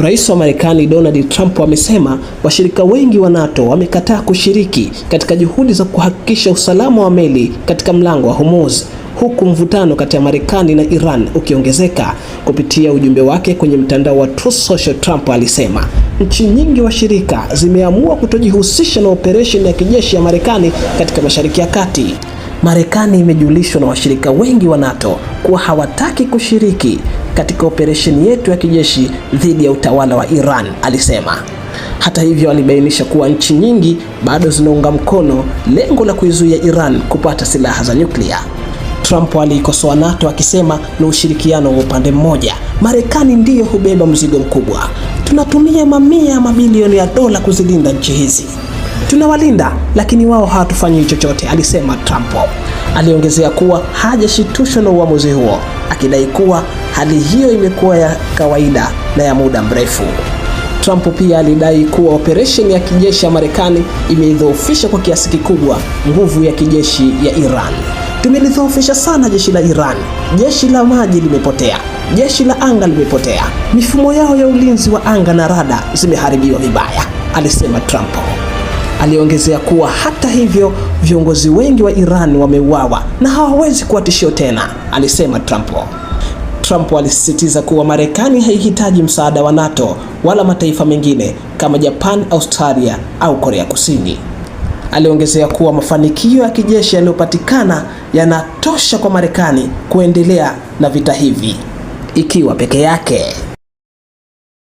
Rais wa Marekani Donald Trump amesema washirika wengi wa NATO wamekataa kushiriki katika juhudi za kuhakikisha usalama wa meli katika mlango wa Hormuz, huku mvutano kati ya Marekani na Iran ukiongezeka. Kupitia ujumbe wake kwenye mtandao wa Truth Social, Trump alisema nchi nyingi washirika zimeamua kutojihusisha na operesheni ya kijeshi ya Marekani katika Mashariki ya Kati. Marekani imejulishwa na washirika wengi wa NATO kuwa hawataki kushiriki katika operesheni yetu ya kijeshi dhidi ya utawala wa Iran, alisema. Hata hivyo, alibainisha kuwa nchi nyingi bado zinaunga mkono lengo la kuizuia Iran kupata silaha za nyuklia. Trump alikosoa NATO akisema ni ushirikiano wa upande mmoja. Marekani ndiyo hubeba mzigo mkubwa. Tunatumia mamia ya mabilioni ya dola kuzilinda nchi hizi. Tunawalinda, lakini wao hawatufanyi chochote, alisema Trump. Aliongezea kuwa hajashitushwa na uamuzi huo, akidai kuwa hali hiyo imekuwa ya kawaida na ya muda mrefu. Trump pia alidai kuwa operesheni ya kijeshi ya Marekani imeidhoofisha kwa kiasi kikubwa nguvu ya kijeshi ya Iran. Tumelidhoofisha sana jeshi la Iran. Jeshi la maji limepotea. Jeshi la anga limepotea. Mifumo yao ya ulinzi wa anga na rada zimeharibiwa vibaya, alisema Trump. Aliongezea kuwa hata hivyo viongozi wengi wa Iran wameuawa na hawawezi kuwa tishio tena, alisema Trump. Trump alisisitiza kuwa Marekani haihitaji msaada wa NATO wala mataifa mengine kama Japan, Australia au Korea Kusini. Aliongezea kuwa mafanikio ya kijeshi yaliyopatikana yanatosha kwa Marekani kuendelea na vita hivi ikiwa peke yake.